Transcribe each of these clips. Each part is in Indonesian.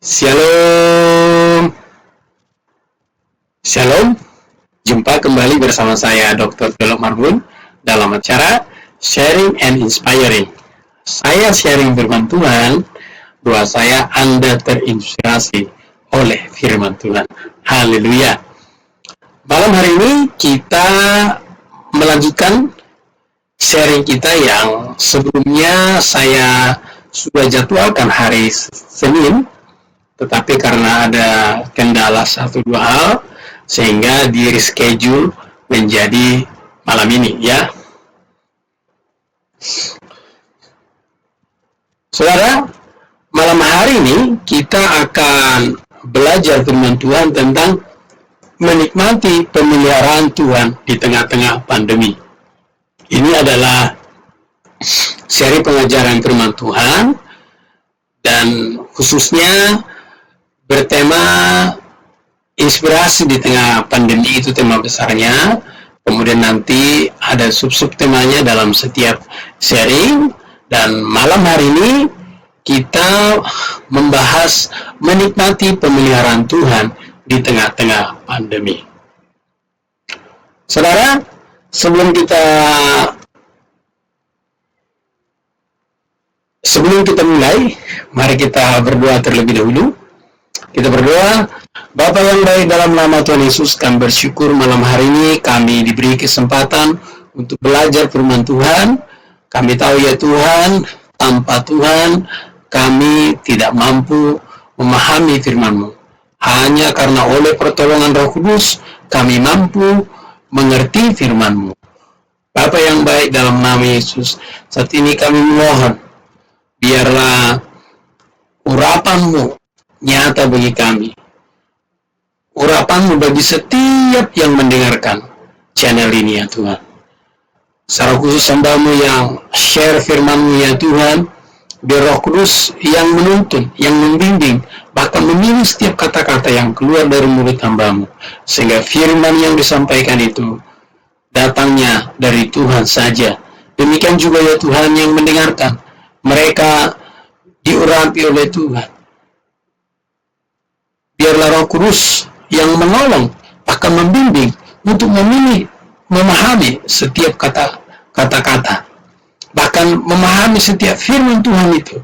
Shalom, Shalom. Jumpa kembali bersama saya Dr. Philip Marbun dalam acara Sharing and Inspiring. Saya sharing firman Tuhan, doa saya Anda terinspirasi oleh firman Tuhan. Haleluya. Malam hari ini kita melanjutkan sharing kita yang sebelumnya saya sudah jadwalkan hari Senin, tetapi karena ada kendala 1-2 hal, sehingga di reschedule menjadi malam ini, ya. Saudara, malam hari ini kita akan belajar firman Tuhan tentang menikmati pemeliharaan Tuhan di tengah-tengah pandemi. Ini adalah seri pengajaran firman Tuhan, dan khususnya bertema inspirasi di tengah pandemi, itu tema besarnya. Kemudian nanti ada sub-sub temanya dalam setiap sharing. Dan malam hari ini kita membahas menikmati pemeliharaan Tuhan di tengah-tengah pandemi. Saudara, sebelum kita mulai, mari kita berdoa terlebih dahulu. Kita berdoa. Bapa yang baik, dalam nama Tuhan Yesus, kami bersyukur malam hari ini kami diberi kesempatan untuk belajar firman Tuhan. Kami tahu ya Tuhan, tanpa Tuhan kami tidak mampu memahami firman-Mu. Hanya karena oleh pertolongan Roh Kudus kami mampu mengerti firman-Mu. Bapa yang baik, dalam nama Yesus, saat ini kami mohon, biarlah urapan-Mu nyata bagi kami. Urapan-Mu bagi setiap yang mendengarkan channel ini ya Tuhan. Secara khusus hamba-Mu yang share firman-Mu ya Tuhan, biar Roh Kudus yang menuntun, yang membimbing, bahkan memilih setiap kata-kata yang keluar dari mulut hamba-Mu, sehingga firman yang disampaikan itu datangnya dari Tuhan saja. Demikian juga ya Tuhan yang mendengarkan, mereka diurapi oleh Tuhan. Biarlah Roh Kudus yang menolong, bahkan membimbing untuk memahami setiap kata-kata, bahkan memahami setiap firman Tuhan itu.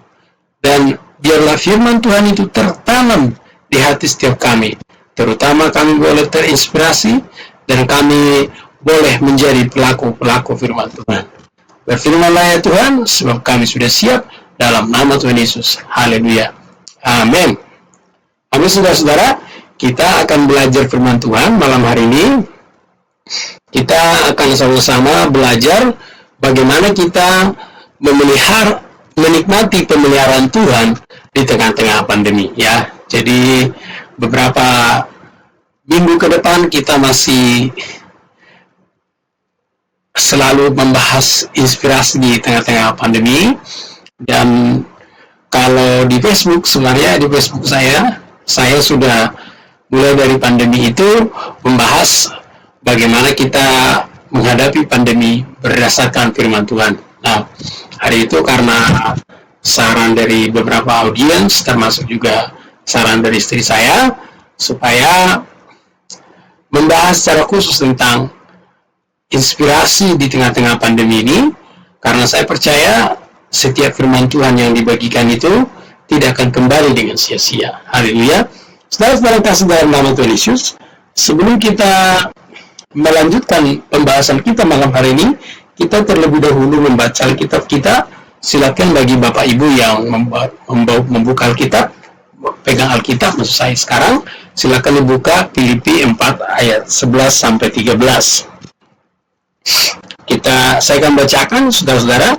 Dan biarlah firman Tuhan itu tertanam di hati setiap kami, terutama kami boleh terinspirasi dan kami boleh menjadi pelaku-pelaku firman Tuhan. Berfirmanlah ya Tuhan, sebab kami sudah siap dalam nama Tuhan Yesus. Haleluya. Amin. Amin. Saudara-saudara, kita akan belajar firman Tuhan malam hari ini. Kita akan sama-sama belajar bagaimana kita menikmati pemeliharaan Tuhan di tengah-tengah pandemi, ya. Jadi beberapa minggu ke depan kita masih selalu membahas inspirasi di tengah-tengah pandemi. Dan kalau di Facebook, sebenarnya di Facebook saya sudah mulai dari pandemi itu membahas bagaimana kita menghadapi pandemi berdasarkan firman Tuhan. Nah, hari itu karena saran dari beberapa audiens, termasuk juga saran dari istri saya, supaya membahas secara khusus tentang inspirasi di tengah-tengah pandemi ini, karena saya percaya setiap firman Tuhan yang dibagikan itu tidak akan kembali dengan sia-sia. Haleluya. Saudara-saudara kasih dalam nama Tuhan Yesus, sebelum kita melanjutkan pembahasan kita malam hari ini, kita terlebih dahulu membaca Alkitab kita. Silakan bagi Bapak Ibu yang membuka Alkitab, pegang Alkitab maksud saya sekarang, silakan dibuka Filipi 4 ayat 11 sampai 13. Saya akan bacakan, saudara-saudara.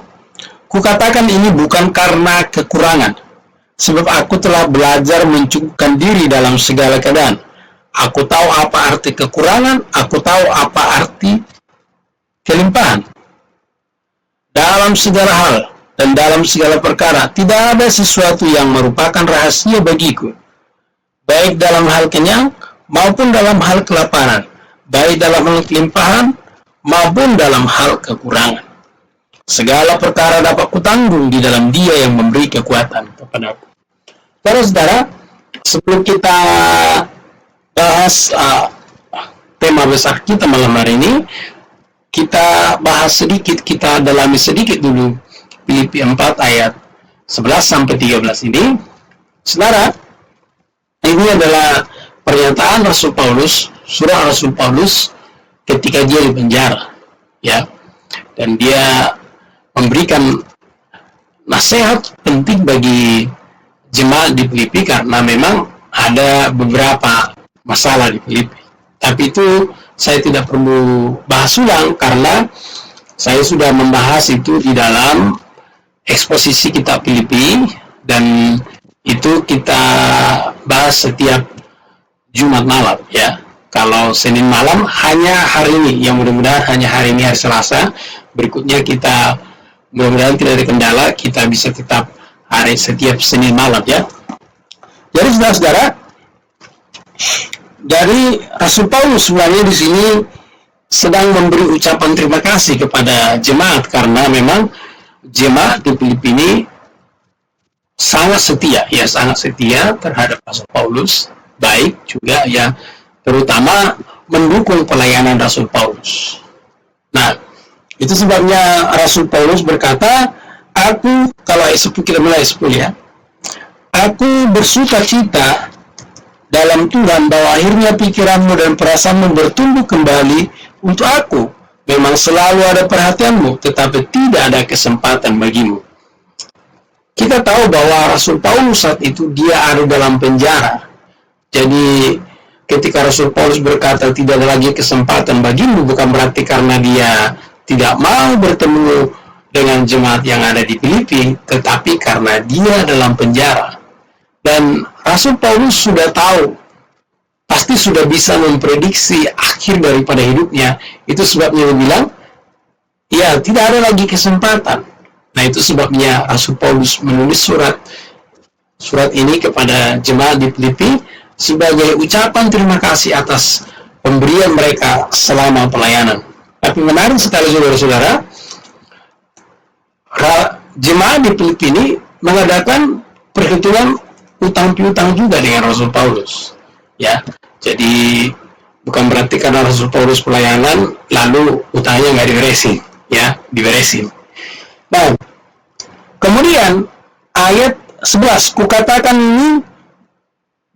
Kukatakan ini bukan karena kekurangan, sebab aku telah belajar mencukupkan diri dalam segala keadaan. Aku tahu apa arti kekurangan, aku tahu apa arti kelimpahan. Dalam segala hal dan dalam segala perkara, tidak ada sesuatu yang merupakan rahasia bagiku, baik dalam hal kenyang maupun dalam hal kelaparan, baik dalam hal kelimpahan maupun dalam hal kekurangan. Segala perkara dapat kutanggung di dalam Dia yang memberi kekuatan kepadaku. Saudara-saudara, sebelum kita bahas tema besar kita malam hari ini, kita bahas sedikit, kita dalami sedikit dulu Filipi 4 ayat 11 sampai 13 ini. Saudara, ini adalah pernyataan Rasul Paulus, surah Rasul Paulus ketika dia di penjara, ya. Dan dia memberikan nasihat penting bagi jemaat di Filipi karena memang ada beberapa masalah di Filipi. Tapi itu saya tidak perlu bahas ulang karena saya sudah membahas itu di dalam eksposisi kitab Filipi, dan itu kita bahas setiap Jumat malam, ya. Kalau Senin malam hanya hari ini, yang mudah-mudahan hanya hari ini, hari Selasa. Berikutnya kita mudah-mudahan tidak ada kendala, kita bisa tetap setiap Senin malam, ya. Jadi saudara-saudara, dari Rasul Paulus sebenarnya di sini sedang memberi ucapan terima kasih kepada jemaat karena memang jemaat di Filipi ini sangat setia, ya, sangat setia terhadap Rasul Paulus, baik juga ya, terutama mendukung pelayanan Rasul Paulus. Nah, itu sebabnya Rasul Paulus berkata, aku, kalau ayat 10 kita mulai 10 ya, aku bersuka cita dalam Tuhan bahwa akhirnya pikiranmu dan perasaanmu bertumbuh kembali untuk aku. Memang selalu ada perhatianmu, tetapi tidak ada kesempatan bagimu. Kita tahu bahwa Rasul Paulus saat itu dia ada dalam penjara. Jadi ketika Rasul Paulus berkata tidak ada lagi kesempatan bagimu, bukan berarti karena dia tidak mau bertemu dengan jemaat yang ada di Filipi, tetapi karena dia dalam penjara. Dan Rasul Paulus sudah tahu, pasti sudah bisa memprediksi akhir daripada hidupnya. Itu sebabnya dia bilang, ya, tidak ada lagi kesempatan. Nah, itu sebabnya Rasul Paulus menulis surat ini kepada jemaat di Filipi sebagai ucapan terima kasih atas pemberian mereka selama pelayanan. Tapi menarik sekali saudara-saudara, jemaat di Filipi ini mengadakan perhitungan utang piutang juga dengan Rasul Paulus, ya. Jadi bukan berarti karena Rasul Paulus pelayanan lalu utangnya nggak diberesin, ya, diberesin. Nah, kemudian ayat 11, kukatakan ini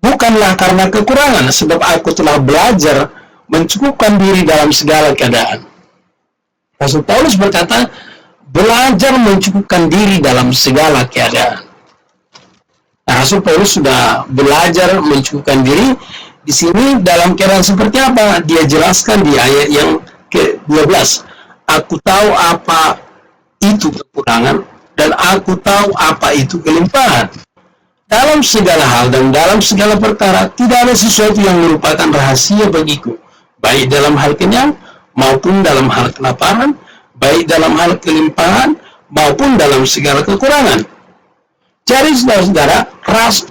bukanlah karena kekurangan, sebab aku telah belajar mencukupkan diri dalam segala keadaan. Rasul Paulus berkata, belajar mencukupkan diri dalam segala keadaan. Rasul Paulus sudah belajar mencukupkan diri. Di sini dalam keadaan seperti apa? Dia jelaskan di ayat yang ke-12. Aku tahu apa itu kekurangan dan aku tahu apa itu kelimpahan. Dalam segala hal dan dalam segala perkara tidak ada sesuatu yang merupakan rahasia bagiku, baik dalam hal kenyang maupun dalam hal kelaparan, baik dalam hal kelimpahan maupun dalam segala kekurangan. Jadi saudara-saudara,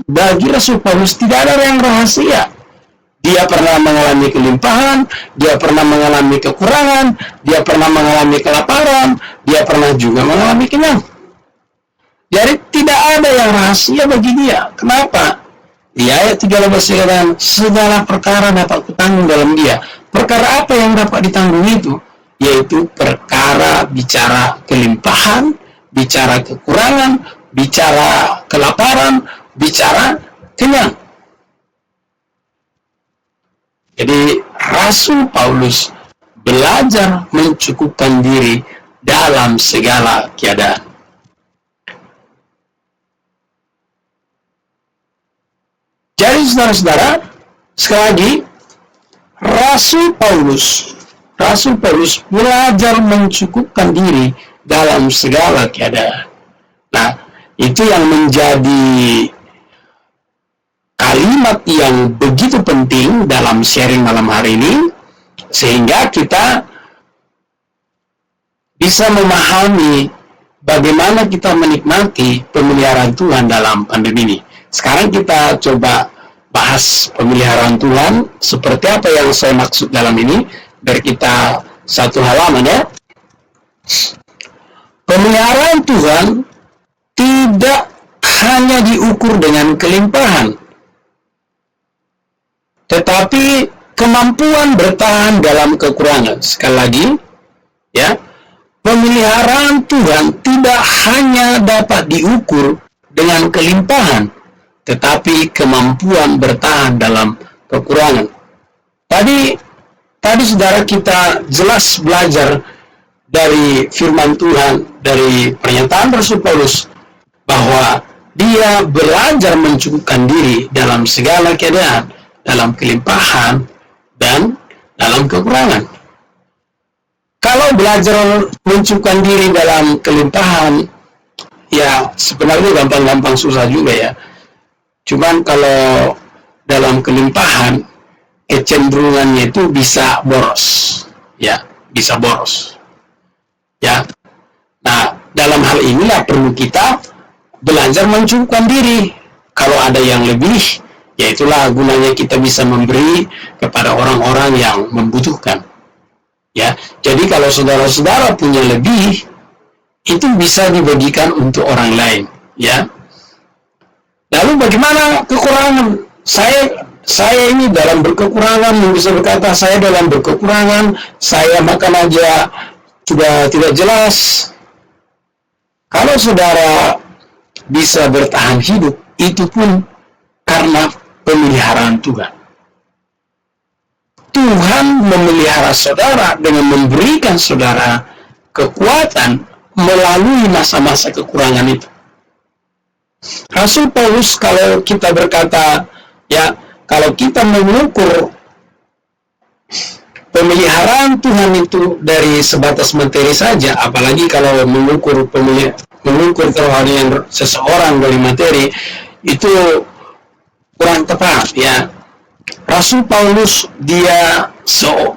bagi Rasul Paulus tidak ada yang rahasia. Dia pernah mengalami kelimpahan, dia pernah mengalami kekurangan, dia pernah mengalami kelaparan, dia pernah juga mengalami kenyang. Jadi tidak ada yang rahasia bagi dia. Kenapa? Di ayat 13 dikatakan, segala perkara dapat kutanggung dalam dia. Perkara apa yang dapat ditanggung itu? Yaitu perkara bicara kelimpahan, bicara kekurangan, bicara kelaparan, bicara kenyang. Jadi Rasul Paulus belajar mencukupkan diri dalam segala keadaan. Jadi saudara-saudara, sekali lagi, Rasul Paulus belajar mencukupkan diri dalam segala keadaan. Nah, itu yang menjadi kalimat yang begitu penting dalam sharing malam hari ini, sehingga kita bisa memahami bagaimana kita menikmati pemeliharaan Tuhan dalam pandemi ini. Sekarang kita coba bahas pemeliharaan Tuhan, seperti apa yang saya maksud dalam ini, dari kita satu halaman ya. Pemeliharaan Tuhan tidak hanya diukur dengan kelimpahan, tetapi kemampuan bertahan dalam kekurangan. Sekali lagi, ya, pemeliharaan Tuhan tidak hanya dapat diukur dengan kelimpahan, tetapi kemampuan bertahan dalam kekurangan. Tadi saudara kita jelas belajar dari firman Tuhan, dari pernyataan Rasul Paulus, bahwa dia belajar mencukupkan diri dalam segala keadaan, dalam kelimpahan dan dalam kekurangan. Kalau belajar mencukupkan diri dalam kelimpahan, ya sebenarnya gampang-gampang, susah juga ya. Cuman kalau dalam kelimpahan, kecenderungannya itu bisa boros, ya, bisa boros. Ya, nah dalam hal inilah perlu kita belajar mencukupkan diri. Kalau ada yang lebih, ya itulah gunanya kita bisa memberi kepada orang-orang yang membutuhkan. Ya, jadi kalau saudara-saudara punya lebih, itu bisa dibagikan untuk orang lain. Ya. Lalu bagaimana kekurangan? Saya ini dalam berkekurangan, bisa berkata saya dalam berkekurangan, saya makan aja sudah tidak jelas. Kalau saudara bisa bertahan hidup, itu pun karena pemeliharaan Tuhan. Tuhan memelihara saudara dengan memberikan saudara kekuatan melalui masa-masa kekurangan itu. Rasul Paulus, kalau kita berkata, ya, kalau kita mengukur pemeliharaan Tuhan itu dari sebatas materi saja, apalagi kalau mengukur kerohanian seseorang dari materi, itu kurang tepat, ya. Rasul Paulus, dia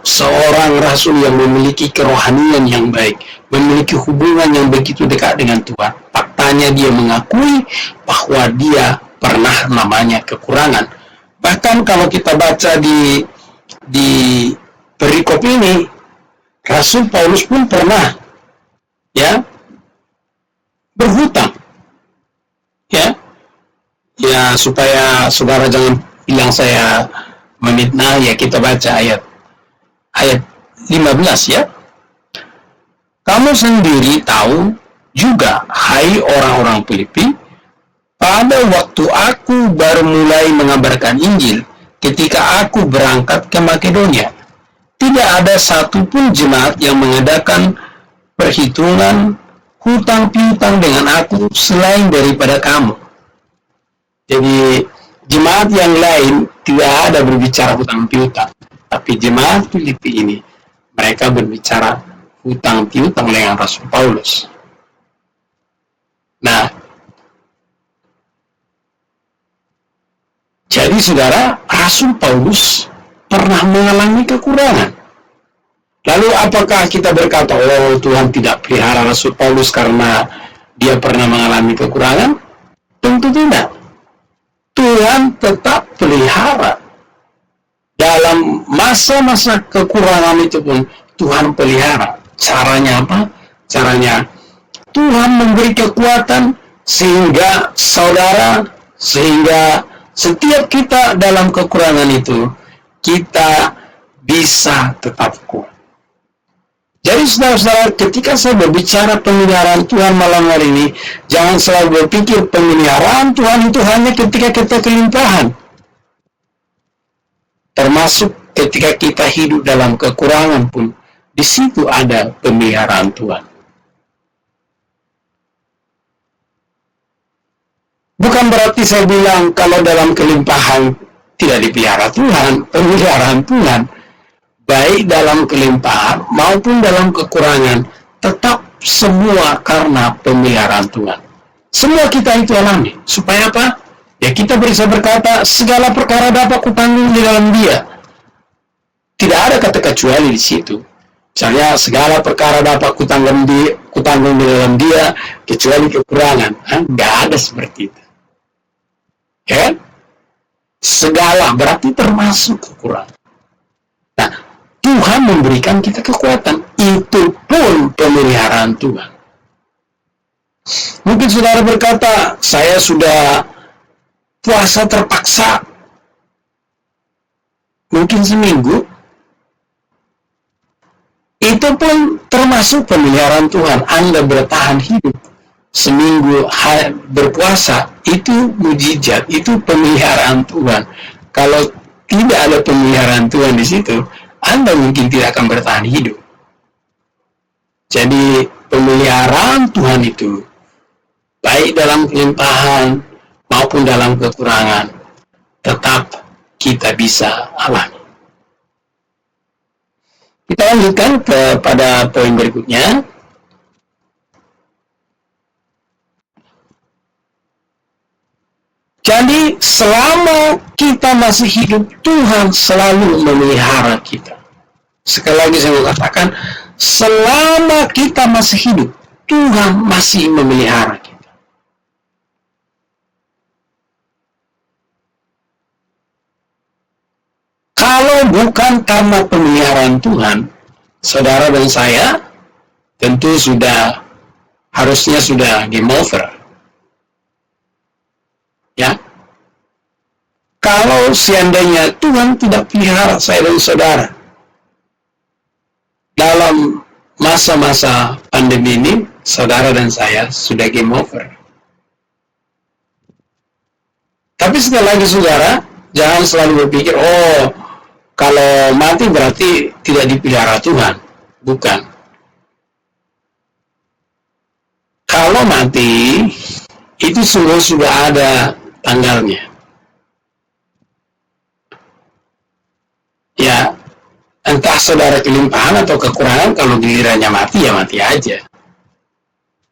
seorang rasul yang memiliki kerohanian yang baik, memiliki hubungan yang begitu dekat dengan Tuhan. Faktanya dia mengakui bahwa dia pernah namanya kekurangan. Bahkan kalau kita baca di perikop ini, Rasul Paulus pun pernah, ya, berhutang, ya, supaya saudara jangan bilang saya memfitnah, ya kita baca ayat 15, ya. Kamu sendiri tahu juga, hai orang-orang Filipi, pada waktu aku baru mulai mengabarkan Injil, ketika aku berangkat ke Makedonia, tidak ada satupun jemaat yang mengadakan perhitungan hutang piutang dengan aku selain daripada kamu. Jadi jemaat yang lain tidak ada berbicara hutang piutang, tapi jemaat Filipi ini mereka berbicara hutang piutang dengan Rasul Paulus. Nah, jadi saudara, Rasul Paulus pernah mengalami kekurangan. Lalu apakah kita berkata, oh Tuhan tidak pelihara Rasul Paulus karena dia pernah mengalami kekurangan? Tentu tidak. Tuhan tetap pelihara. Dalam masa-masa kekurangan itu pun Tuhan pelihara. Caranya apa? Caranya Tuhan memberi kekuatan sehingga setiap kita dalam kekurangan itu, kita bisa tetap kuat. Jadi saudara-saudara, ketika saya berbicara pemeliharaan Tuhan malam hari ini, jangan selalu berpikir pemeliharaan Tuhan itu hanya ketika kita kelimpahan. Termasuk ketika kita hidup dalam kekurangan pun, di situ ada pemeliharaan Tuhan. Bukan berarti saya bilang kalau dalam kelimpahan tidak dipelihara Tuhan, pemeliharaan Tuhan, baik dalam kelimpahan maupun dalam kekurangan, tetap semua karena pemeliharaan Tuhan. Semua kita itu alami. Supaya apa? Ya kita bisa berkata, segala perkara dapat kutanggung di dalam Dia. Tidak ada kata kecuali di situ. Misalnya, segala perkara dapat kutanggung di dalam Dia, kecuali kekurangan. Nggak ada seperti itu. Ya? Segala berarti termasuk kekurangan. Nah, Tuhan memberikan kita kekuatan. Itu pun pemeliharaan Tuhan. Mungkin saudara berkata, saya sudah puasa terpaksa. mungkin seminggu, itu pun termasuk pemeliharaan Tuhan. Anda bertahan hidup seminggu berpuasa, itu mujizat, itu pemeliharaan Tuhan. Kalau tidak ada pemeliharaan Tuhan di situ, Anda mungkin tidak akan bertahan hidup. Jadi pemeliharaan Tuhan itu, baik dalam kelimpahan maupun dalam kekurangan, tetap kita bisa alami. Kita lanjutkan kepada poin berikutnya. Jadi selama kita masih hidup, Tuhan selalu memelihara kita. Sekali lagi saya mau katakan, selama kita masih hidup, Tuhan masih memelihara kita. Kalau bukan karena pemeliharaan Tuhan, saudara dan saya tentu harusnya sudah game over. Ya, kalau seandainya Tuhan tidak pelihara saya dan saudara dalam masa-masa pandemi ini, saudara dan saya sudah game over. Tapi sekali lagi saudara, jangan selalu berpikir, oh kalau mati berarti tidak dipelihara Tuhan. Bukan. Kalau mati, itu semua sudah ada tanggalnya. Ya, entah saudara kelimpahan atau kekurangan, kalau gilirannya mati, ya mati aja.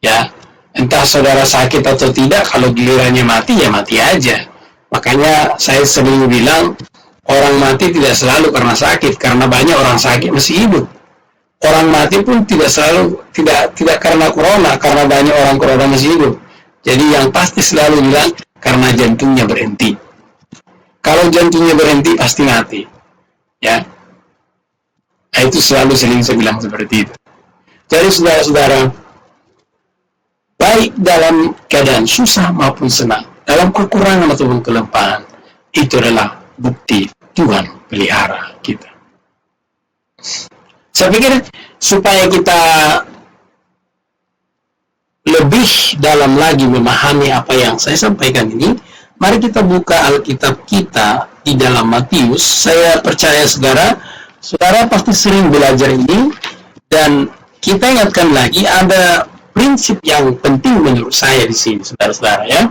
Ya, entah saudara sakit atau tidak, kalau gilirannya mati, ya mati aja. Makanya saya sering bilang, orang mati tidak selalu karena sakit, karena banyak orang sakit masih hidup. Orang mati pun tidak karena corona, karena banyak orang corona masih hidup. Jadi yang pasti selalu bilang, karena jantungnya berhenti. Kalau jantungnya berhenti, pasti mati. Ya, nah, itu selalu sering saya bilang seperti itu. Jadi saudara-saudara, baik dalam keadaan susah maupun senang, dalam kekurangan ataupun kelimpahan, itu adalah bukti Tuhan pelihara kita. Saya pikir supaya kita lebih dalam lagi memahami apa yang saya sampaikan ini, mari kita buka Alkitab kita di dalam Matius. Saya percaya saudara pasti sering belajar ini, dan kita ingatkan lagi ada prinsip yang penting menurut saya di sini, saudara-saudara ya.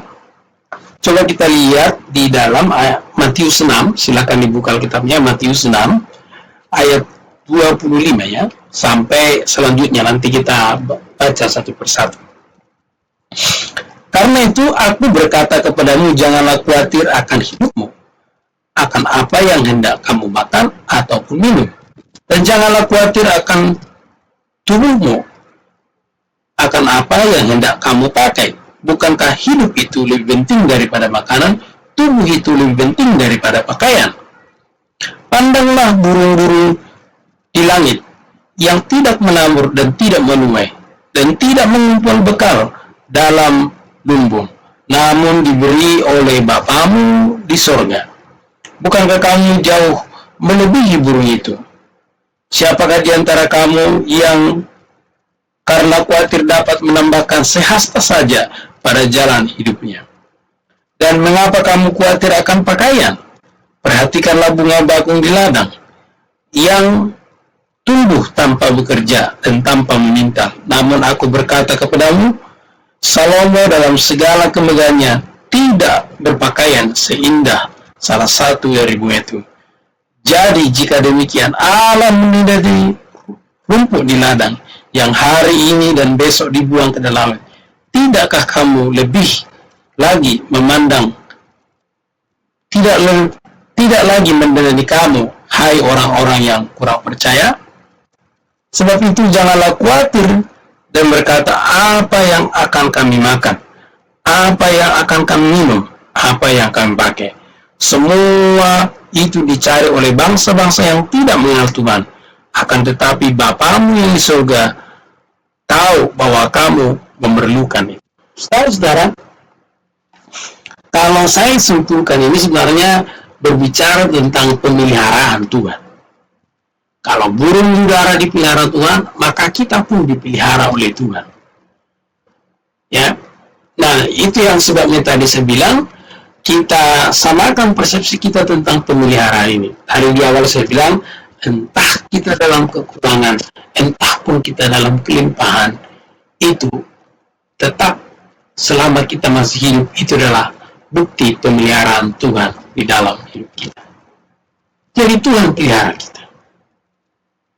Coba kita lihat di dalam Matius 6, silakan dibuka Alkitabnya, Matius 6 ayat 25 ya, sampai selanjutnya nanti kita baca satu persatu. Karena itu aku berkata kepadamu, janganlah khawatir akan hidupmu, akan apa yang hendak kamu makan ataupun minum, dan janganlah khawatir akan tubuhmu, akan apa yang hendak kamu pakai. Bukankah hidup itu lebih penting daripada makanan, tubuh itu lebih penting daripada pakaian? Pandanglah burung-burung di langit, yang tidak menabur dan tidak menuai, dan tidak mengumpul bekal dalam lumbung, namun diberi oleh Bapamu di sorga. Bukankah kamu jauh melebihi burung itu? Siapakah di antara kamu yang karena khawatir dapat menambahkan sehasta saja pada jalan hidupnya? Dan mengapa kamu khawatir akan pakaian? Perhatikanlah bunga bakung di ladang, yang tumbuh tanpa bekerja dan tanpa meminta. Namun aku berkata kepadamu, Salomo dalam segala kemegahannya tidak berpakaian seindah salah satu dari bunga itu. Jadi jika demikian Allah menindaki rumput di ladang, yang hari ini dan besok dibuang ke dalam, tidakkah kamu lebih lagi memandang, tidak lagi mendengar kamu, hai orang-orang yang kurang percaya? Sebab itu janganlah khawatir dan berkata, apa yang akan kami makan, apa yang akan kami minum, apa yang kami pakai. Semua itu dicari oleh bangsa-bangsa yang tidak mengenal Tuhan. Akan tetapi Bapamu yang di surga tahu bahwa kamu memerlukan itu. Saudara-saudara, kalau saya simpulkan ini sebenarnya berbicara tentang pemeliharaan Tuhan. Kalau burung di udara dipelihara Tuhan, maka kita pun dipelihara oleh Tuhan. Ya, nah itu yang sebabnya tadi saya bilang kita samakan persepsi kita tentang pemeliharaan ini. Hari di awal saya bilang, entah kita dalam kekurangan, entah pun kita dalam kelimpahan, itu tetap selama kita masih hidup, itu adalah bukti pemeliharaan Tuhan di dalam hidup kita. Jadi Tuhan pelihara kita.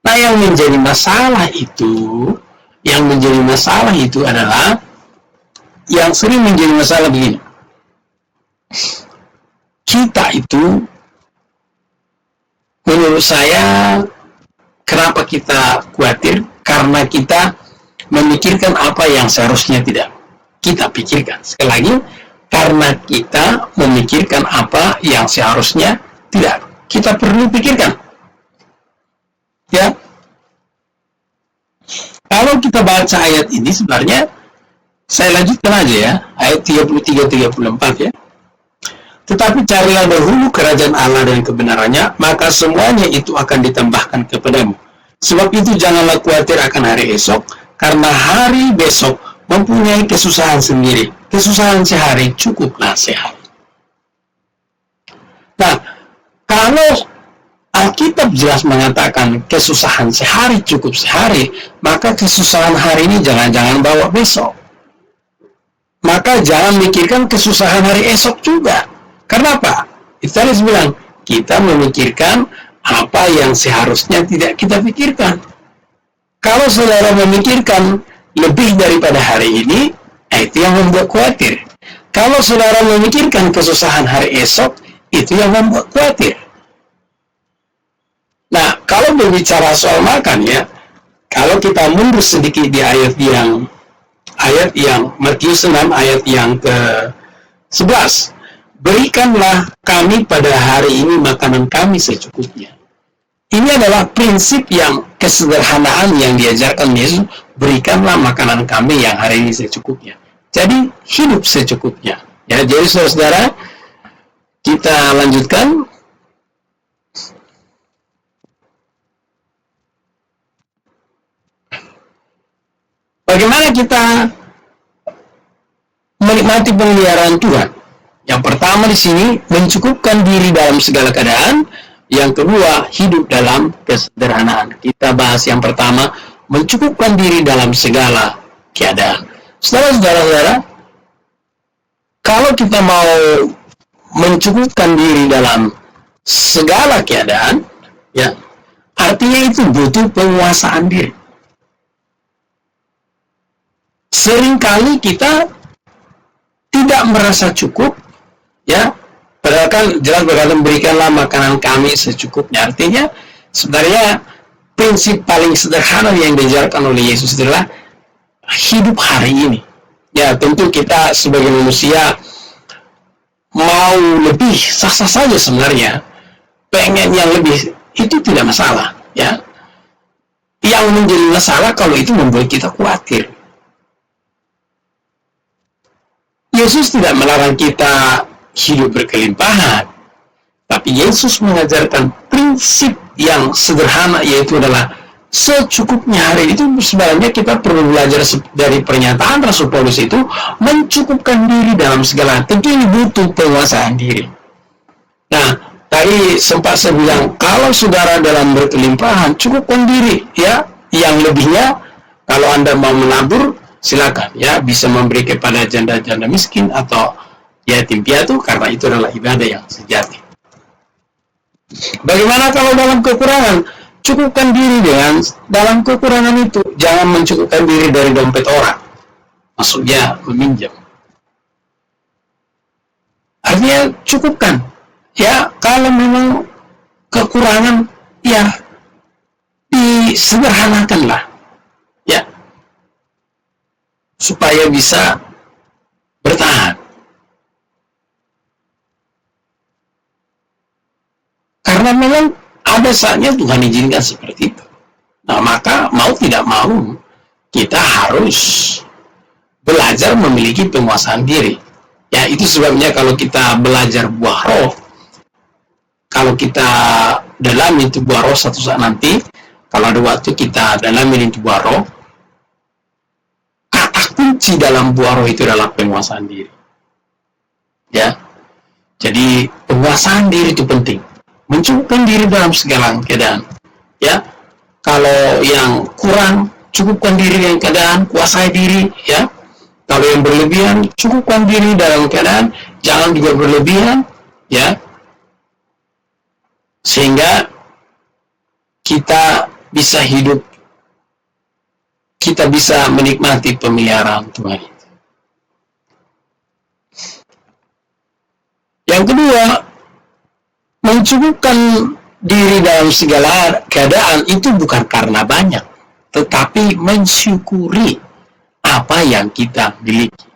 Nah, yang menjadi masalah itu adalah yang sering menjadi masalah begini. Kita itu, menurut saya, kenapa kita khawatir? Karena kita memikirkan apa yang seharusnya tidak kita pikirkan. Sekali lagi, karena kita memikirkan apa yang seharusnya tidak kita perlu pikirkan. Ya, kalau kita baca ayat ini sebenarnya, saya lanjutkan aja ya, ayat 33-34 ya. Tetapi carilah dahulu kerajaan Allah dan kebenarannya, maka semuanya itu akan ditambahkan kepadamu. Sebab itu janganlah khawatir akan hari esok, karena hari besok mempunyai kesusahan sendiri. Kesusahan sehari cukuplah sehari. Nah, kalau Alkitab jelas mengatakan kesusahan sehari cukup sehari, maka kesusahan hari ini jangan-jangan bawa besok. Maka jangan mikirkan kesusahan hari esok juga. Karena apa? Kita harus bilang, kita memikirkan apa yang seharusnya tidak kita pikirkan. Kalau saudara memikirkan lebih daripada hari ini, itu yang membuat khawatir. Kalau saudara memikirkan kesusahan hari esok, itu yang membuat khawatir. Nah, kalau berbicara soal makan ya, kalau kita mundur sedikit di ayat yang Matius 6 ayat yang ke-11, berikanlah kami pada hari ini makanan kami secukupnya. Ini adalah prinsip yang kesederhanaan yang diajarkan Yesus, berikanlah makanan kami yang hari ini secukupnya. Jadi hidup secukupnya. Ya, jadi saudara-saudara, kita lanjutkan. Bagaimana kita menikmati pemeliharaan Tuhan? Yang pertama di sini, mencukupkan diri dalam segala keadaan. Yang kedua, hidup dalam kesederhanaan. Kita bahas yang pertama, mencukupkan diri dalam segala keadaan. Saudara-saudara, kalau kita mau mencukupkan diri dalam segala keadaan, ya, artinya itu butuh penguasaan diri. Seringkali kita tidak merasa cukup, ya, padahal kan jelas berkata berikanlah makanan kami secukupnya. Artinya sebenarnya prinsip paling sederhana yang diajarkan oleh Yesus adalah hidup hari ini. Ya, tentu kita sebagai manusia mau lebih, sah-sah saja sebenarnya, pengen yang lebih, itu tidak masalah, ya. Yang menjadi masalah kalau itu membuat kita khawatir. Yesus tidak melarang kita hidup berkelimpahan, tapi Yesus mengajarkan prinsip yang sederhana, yaitu adalah secukupnya hari itu. Sebenarnya kita perlu belajar dari pernyataan Rasul Paulus itu, mencukupkan diri dalam segala. Tentu ini butuh penguasaan diri. Nah, tadi sempat saya bilang, kalau saudara dalam berkelimpahan, cukupkan diri, ya. Yang lebihnya, kalau Anda mau menabur, silakan, ya, bisa memberi kepada janda-janda miskin atau yatim piatu, karena itu adalah ibadah yang sejati. Bagaimana kalau dalam kekurangan? Cukupkan diri dengan dalam kekurangan itu. Jangan mencukupkan diri dari dompet orang, maksudnya meminjam. Artinya cukupkan, ya, kalau memang kekurangan, ya, disederhanakanlah, ya, supaya bisa bertahan. Karena memang ada saatnya Tuhan izinkan seperti itu. Nah, maka mau tidak mau, kita harus belajar memiliki penguasaan diri. Ya, itu sebabnya kalau kita belajar buah roh, kalau kita dalami tubuh roh satu saat nanti, kalau ada waktu kita dalami tubuh roh, kata kunci dalam buah roh itu adalah penguasaan diri. Ya, jadi penguasaan diri itu penting. Mencukupkan diri dalam segala keadaan. Ya, kalau yang kurang, cukupkan diri dalam keadaan, kuasai diri. Ya, kalau yang berlebihan, cukupkan diri dalam keadaan, jangan juga berlebihan. Ya, sehingga kita bisa hidup, kita bisa menikmati pemeliharaan Tuhan. Yang kedua, mencukupkan diri dalam segala keadaan itu bukan karena banyak, tetapi mensyukuri apa yang kita miliki.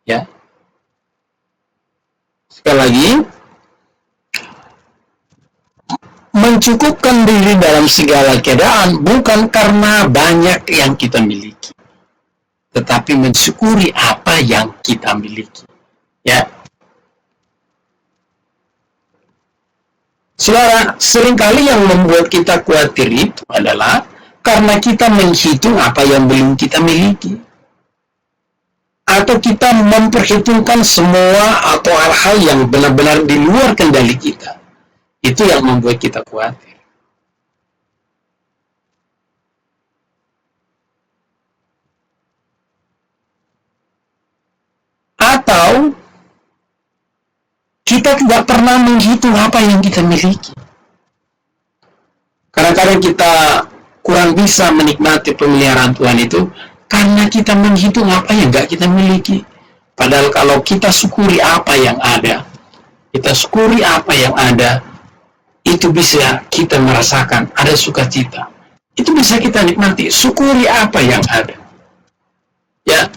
Ya. Sekali lagi, mencukupkan diri dalam segala keadaan bukan karena banyak yang kita miliki, tetapi mensyukuri apa yang kita miliki. Ya. Saudara, seringkali yang membuat kita khawatir itu adalah karena kita menghitung apa yang belum kita miliki. Atau kita memperhitungkan semua atau hal-hal yang benar-benar di luar kendali kita. Itu yang membuat kita khawatir. Atau kita tidak pernah menghitung apa yang kita miliki. Kadang-kadang kita kurang bisa menikmati pemeliharaan Tuhan itu karena kita menghitung apa yang gak kita miliki. Padahal kalau kita syukuri apa yang ada, kita syukuri apa yang ada, itu bisa kita merasakan ada sukacita. Itu bisa kita nikmati, syukuri apa yang ada. Ya,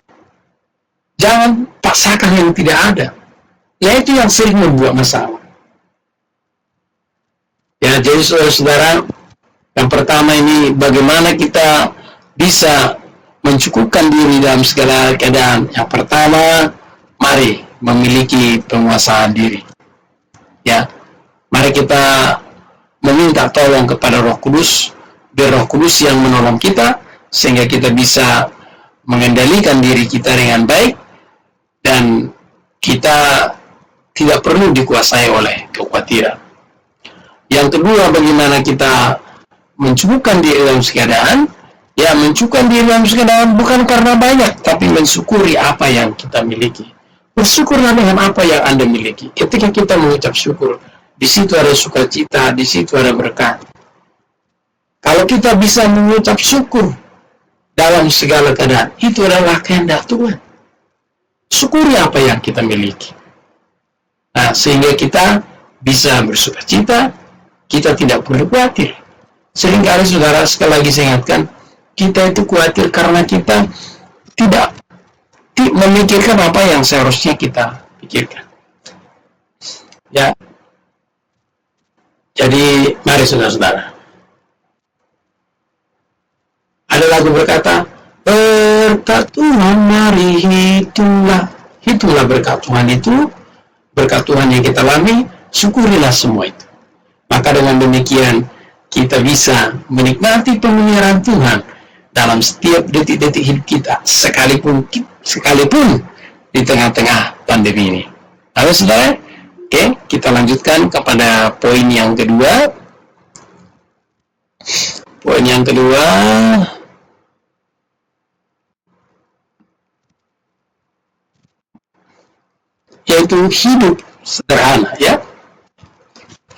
jangan paksakan yang tidak ada. Ya, itu yang sering membuat masalah. Ya, jadi saudara-saudara, yang pertama ini bagaimana kita bisa mencukupkan diri dalam segala keadaan. Yang pertama, mari memiliki penguasaan diri. Ya, mari kita meminta tolong kepada Roh Kudus, biar Roh Kudus yang menolong kita, sehingga kita bisa mengendalikan diri kita dengan baik, dan kita tidak perlu dikuasai oleh kekhawatiran. Yang kedua, bagaimana kita mencukupkan diri dalam keadaan. Ya, mencukupkan diri dalam keadaan bukan karena banyak, tapi mensyukuri apa yang kita miliki. Bersyukurlah dengan apa yang Anda miliki. Ketika kita mengucap syukur, di situ ada sukacita, di situ ada berkat. Kalau kita bisa mengucap syukur dalam segala keadaan, itu adalah kehendak Tuhan. Syukuri apa yang kita miliki. Nah, sehingga kita bisa bersukacita, kita tidak perlu khawatir. Seringkali saudara, sekali lagi saya ingatkan, kita itu khawatir karena kita tidak memikirkan apa yang seharusnya kita pikirkan. Ya, jadi mari saudara-saudara. Ada lagu berkata, berkat Tuhan mari hitunglah berkat Tuhan itu, berkat Tuhan yang kita alami, syukurilah semua itu. Maka dengan demikian, kita bisa menikmati pemeliharaan Tuhan dalam setiap detik-detik hidup kita, sekalipun di tengah-tengah pandemi ini. Lalu saudara, oke, kita lanjutkan kepada poin yang kedua. Poin yang kedua, yaitu hidup sederhana, ya.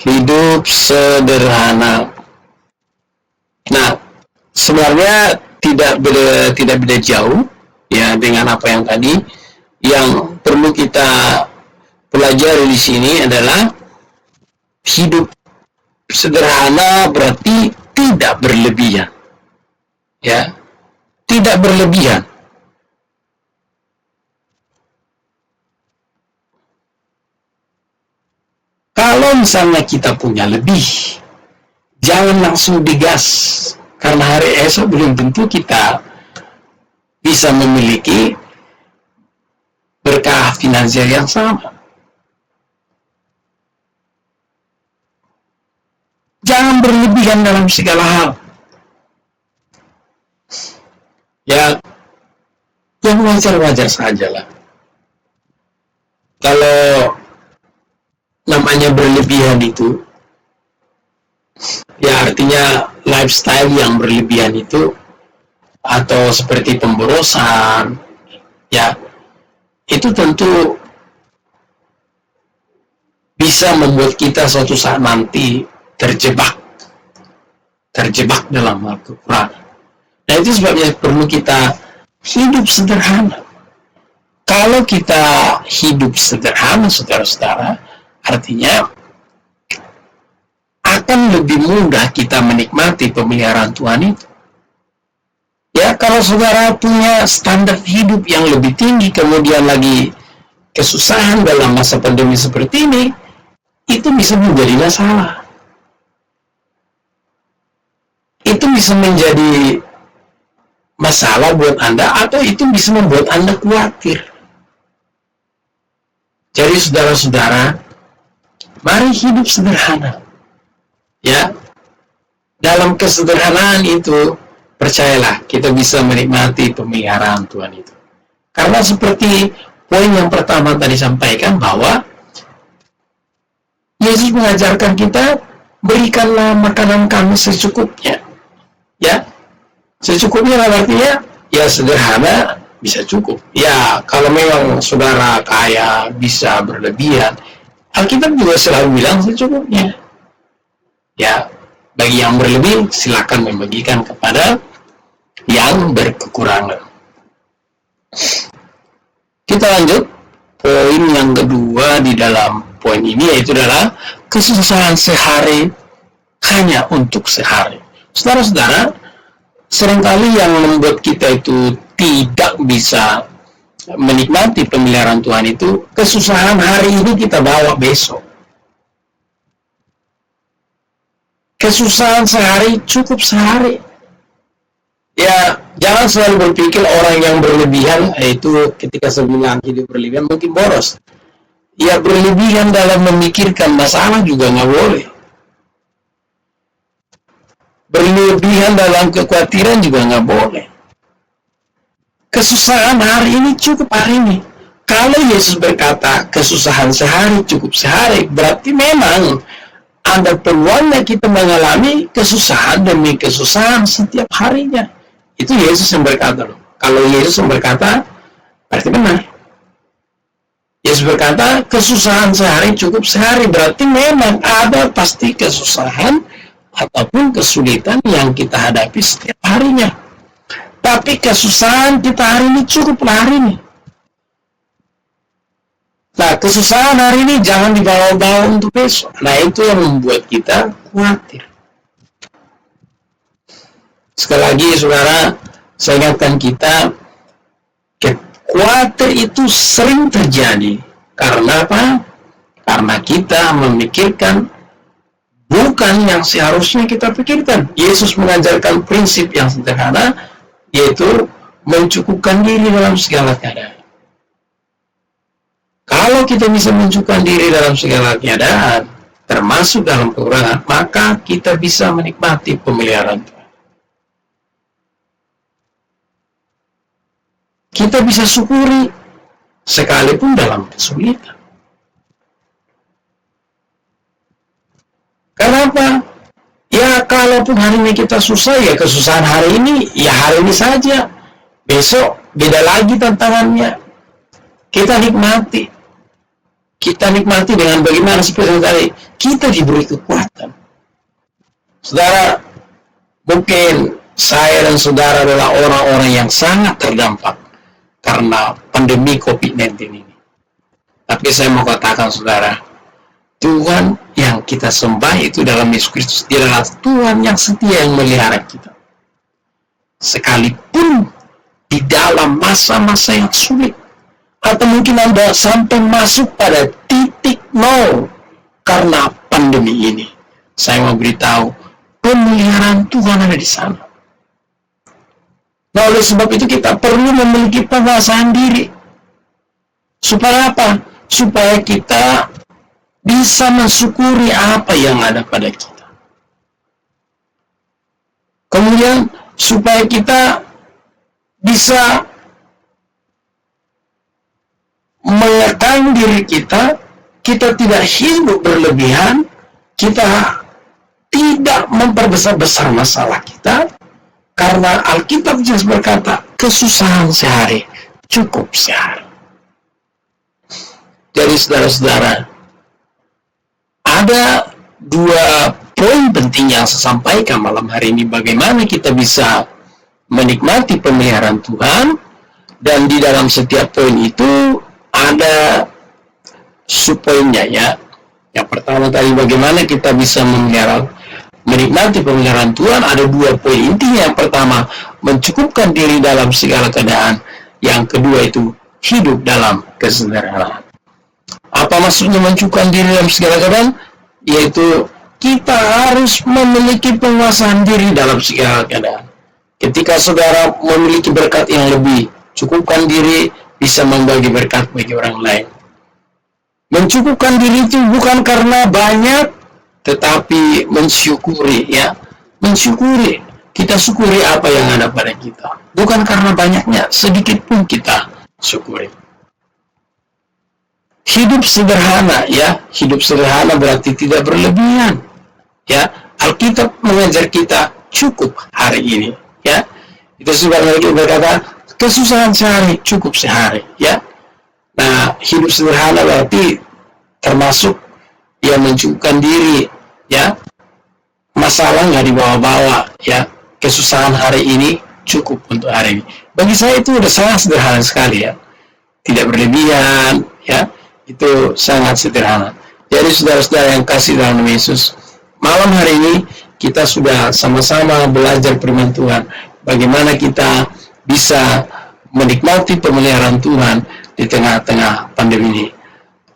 Hidup sederhana. Nah, sebenarnya tidak beda jauh ya dengan apa yang tadi. Yang perlu kita pelajari di sini adalah hidup sederhana berarti tidak berlebihan. Ya. Tidak berlebihan. Kalau misalnya kita punya lebih, jangan langsung digas, karena hari esok belum tentu kita bisa memiliki berkah finansial yang sama. jangan berlebihan dalam segala hal. Ya, yang wajar-wajar sajalah. Kalau namanya berlebihan itu, ya artinya lifestyle yang berlebihan itu, atau seperti pemborosan, ya itu tentu bisa membuat kita suatu saat nanti terjebak dalam hal kekurangan. Nah itu sebabnya perlu kita hidup sederhana. Kalau kita hidup sederhana, saudara-saudara, artinya akan lebih mudah kita menikmati pemeliharaan Tuhan itu. Ya, kalau saudara punya standar hidup yang lebih tinggi, kemudian lagi kesusahan dalam masa pandemi seperti ini, itu bisa menjadi masalah. Itu bisa menjadi masalah buat Anda, atau itu bisa membuat Anda khawatir. Jadi saudara-saudara, mari hidup sederhana. Ya, dalam kesederhanaan itu, percayalah, kita bisa menikmati pemeliharaan Tuhan itu. Karena seperti poin yang pertama tadi sampaikan, bahwa Yesus mengajarkan kita, berikanlah makanan kami secukupnya. Ya, secukupnya artinya, ya sederhana, bisa cukup. Ya, kalau memang saudara kaya, bisa berlebihan, Alkitab juga selalu bilang secukupnya. Ya, bagi yang berlebih, silakan membagikan kepada yang berkekurangan. Kita lanjut, poin yang kedua di dalam poin ini, yaitu adalah kesusahan sehari hanya untuk sehari. Saudara-saudara, seringkali yang membuat kita itu tidak bisa menikmati pemeliharaan Tuhan itu, kesusahan hari ini kita bawa besok. Kesusahan sehari cukup sehari. Ya, jangan selalu berpikir orang yang berlebihan, itu ketika saya bilang hidup berlebihan mungkin boros. Ya, berlebihan dalam memikirkan masalah juga nggak boleh. Berlebihan dalam kekhawatiran juga nggak boleh. Kesusahan hari ini cukup hari ini. Kalau Yesus berkata kesusahan sehari cukup sehari, berarti memang ada peluangnya kita mengalami kesusahan demi kesusahan setiap harinya. Itu Yesus yang berkata loh. Kalau Yesus yang berkata, berarti benar. Yesus berkata, kesusahan sehari cukup sehari. Berarti memang ada pasti kesusahan ataupun kesulitan yang kita hadapi setiap harinya. Tapi kesusahan kita hari ini cukup hari ini. Nah, kesusahan hari ini jangan dibawa-bawa untuk besok. Nah, itu yang membuat kita khawatir. Sekali lagi, saudara, saya ingatkan kita, khawatir itu sering terjadi. Karena apa? Karena kita memikirkan bukan yang seharusnya kita pikirkan. Yesus mengajarkan prinsip yang sederhana, yaitu mencukupkan diri dalam segala keadaan. Kalau kita bisa mencukupkan diri dalam segala keadaan, termasuk dalam kekurangan, maka kita bisa menikmati pemeliharaan Tuhan. Kita bisa syukuri sekalipun dalam kesulitan. Kenapa? Ya, kalaupun hari ini kita susah, ya kesusahan hari ini, ya hari ini saja. Besok beda lagi tantangannya. Kita nikmati. Kita nikmati dengan bagaimana seperti tadi. Kita diberi kekuatan. Saudara, mungkin saya dan saudara adalah orang-orang yang sangat terdampak karena pandemi COVID-19 ini. Tapi saya mau katakan, saudara, Tuhan yang kita sembah itu dalam Yesus Kristus, Dia adalah Tuhan yang setia, yang melihara kita. Sekalipun di dalam masa-masa yang sulit, atau mungkin Anda sampai masuk pada titik nol karena pandemi ini, saya mau beritahu, pemeliharaan Tuhan ada di sana. Nah, oleh sebab itu kita perlu memiliki penguasaan diri. Supaya apa? Supaya kita bisa mensyukuri apa yang ada pada kita. supaya kita bisa mengekang diri kita, kita tidak hidup berlebihan, kita tidak memperbesar-besar masalah kita, karena Alkitab jelas berkata, kesusahan sehari cukup sehari. Jadi saudara-saudara, ada dua poin penting yang saya sampaikan malam hari ini, bagaimana kita bisa menikmati pemeliharaan Tuhan, dan di dalam setiap poin itu ada subpoinnya ya. Yang pertama tadi bagaimana kita bisa menikmati pemeliharaan Tuhan, ada dua poin intinya. Yang pertama, mencukupkan diri dalam segala keadaan. Yang kedua itu hidup dalam kesederhanaan. Apa maksudnya mencukupkan diri dalam segala keadaan? Yaitu kita harus memiliki penguasaan diri dalam segala keadaan. Ketika saudara memiliki berkat yang lebih, cukupkan diri bisa membagi berkat bagi orang lain. Mencukupkan diri itu bukan karena banyak, tetapi mensyukuri ya. Mensyukuri. Kita syukuri apa yang ada pada kita. Bukan karena banyaknya, sedikit pun kita syukuri. Hidup sederhana ya. Hidup sederhana berarti tidak berlebihan. Ya, Alkitab mengajar kita cukup hari ini ya. Itu sebenarnya berkata kesusahan sehari cukup sehari ya. Nah, hidup sederhana berarti termasuk yang mencukupkan diri ya. Masalah nggak dibawa-bawa ya. Kesusahan hari ini cukup untuk hari ini. Bagi saya itu udah sangat sederhana sekali ya. Tidak berlebihan ya. Itu sangat sederhana. Jadi saudara-saudara yang kasih dalam nama Yesus, malam hari ini kita sudah sama-sama belajar firman Tuhan. Bagaimana kita bisa menikmati pemeliharaan Tuhan di tengah-tengah pandemi ini.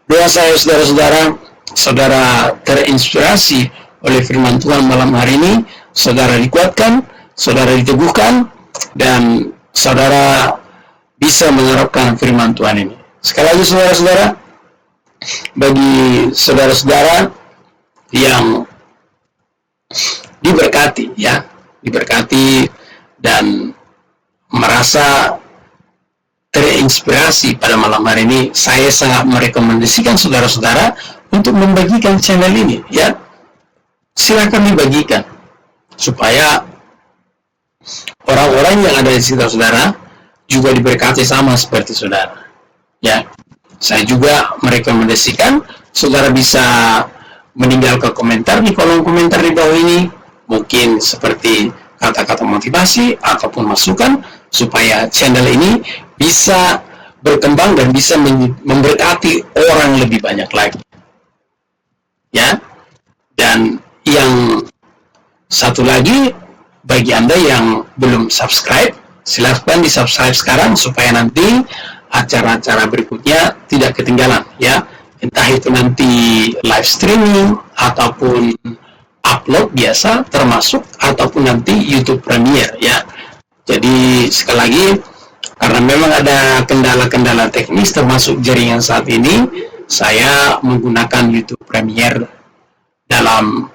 Doa saya saudara-saudara, saudara terinspirasi oleh firman Tuhan malam hari ini, saudara dikuatkan, saudara diteguhkan, dan saudara bisa menerapkan firman Tuhan ini. Sekali lagi saudara-saudara, bagi saudara-saudara yang diberkati ya, diberkati dan merasa terinspirasi pada malam hari ini, saya sangat merekomendasikan saudara-saudara untuk membagikan channel ini ya. Silakan dibagikan supaya orang-orang yang ada di sekitar saudara juga diberkati sama seperti saudara ya. Saya juga merekomendasikan saudara bisa meninggalkan komentar di kolom komentar di bawah ini, mungkin seperti kata-kata motivasi ataupun masukan supaya channel ini bisa berkembang dan bisa memberkati orang lebih banyak lagi ya. Dan yang satu lagi, bagi Anda yang belum subscribe, silahkan di subscribe sekarang supaya nanti acara-acara berikutnya tidak ketinggalan ya. Entah itu nanti live streaming ataupun upload biasa termasuk, ataupun nanti YouTube Premiere ya. Jadi sekali lagi, karena memang ada kendala-kendala teknis termasuk jaringan saat ini, saya menggunakan YouTube Premiere dalam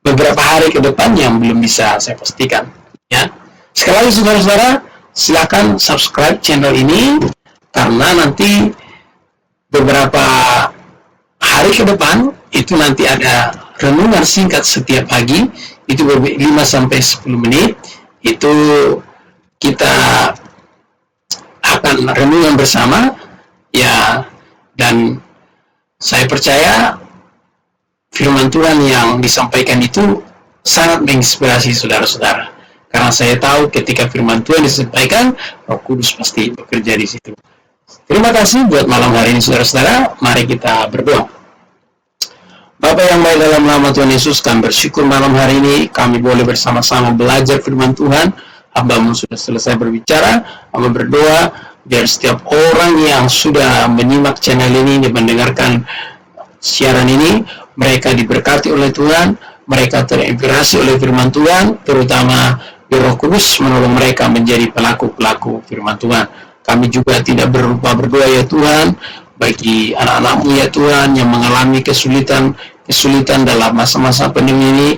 beberapa hari ke depan yang belum bisa saya pastikan ya. Sekali lagi saudara-saudara, silakan subscribe channel ini, karena nanti beberapa hari ke depan itu nanti ada renungan singkat setiap pagi, itu 5-10 menit, itu kita akan renungan bersama ya. Dan saya percaya firman Tuhan yang disampaikan itu sangat menginspirasi saudara-saudara, karena saya tahu ketika firman Tuhan disampaikan, Roh Kudus pasti bekerja di situ. Terima kasih buat malam hari ini saudara-saudara. Mari kita berdoa. Bapa yang baik, dalam nama Tuhan Yesus, kami bersyukur malam hari ini kami boleh bersama-sama belajar firman Tuhan. Hamba-Mu sudah selesai berbicara. Hamba berdoa biar setiap orang yang sudah menyimak channel ini dan mendengarkan siaran ini, mereka diberkati oleh Tuhan, mereka terinspirasi oleh firman Tuhan, terutama Roh Kudus menolong mereka menjadi pelaku-pelaku firman Tuhan. Kami juga tidak berlupa berdoa ya Tuhan, bagi anak-anak-Mu ya Tuhan yang mengalami kesulitan dalam masa-masa pandemi ini.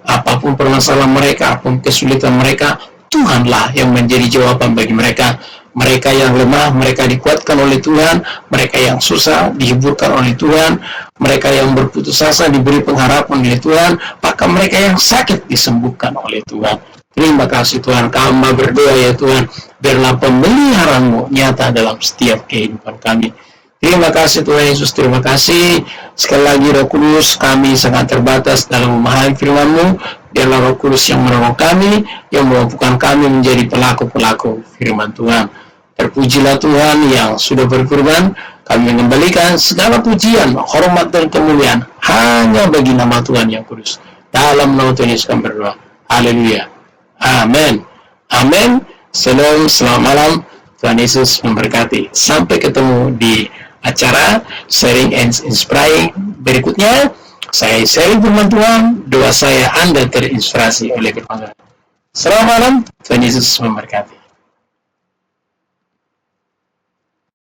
apapun permasalahan mereka, apapun kesulitan mereka, Tuhanlah yang menjadi jawaban bagi mereka. Mereka yang lemah, mereka dikuatkan oleh Tuhan. Mereka yang susah, dihiburkan oleh Tuhan. Mereka yang berputus asa, diberi pengharapan oleh Tuhan. Bahkan mereka yang sakit, disembuhkan oleh Tuhan. Terima kasih Tuhan, kami berdoa ya Tuhan, biarlah pemeliharaan-Mu nyata dalam setiap kehidupan kami. Terima kasih Tuhan Yesus, terima kasih. Sekali lagi Roh Kudus, kami sangat terbatas dalam memahami firman-Mu. Biarlah Roh Kudus yang menolong kami, yang memampukan kami menjadi pelaku-pelaku firman Tuhan. Terpujilah Tuhan yang sudah berkorban. Kami mengembalikan segala pujian, hormat dan kemuliaan hanya bagi nama Tuhan yang kudus. Dalam nama Tuhan Yesus kami berdoa. Haleluya. Amin. Amin. Shalom, selamat malam. Tuhan Yesus memberkati. Sampai ketemu di acara Sharing and Inspiring berikutnya. Saya sharing firman Tuhan. Doa saya Anda terinspirasi oleh firman Tuhan. Selamat malam. Tuhan Yesus memberkati.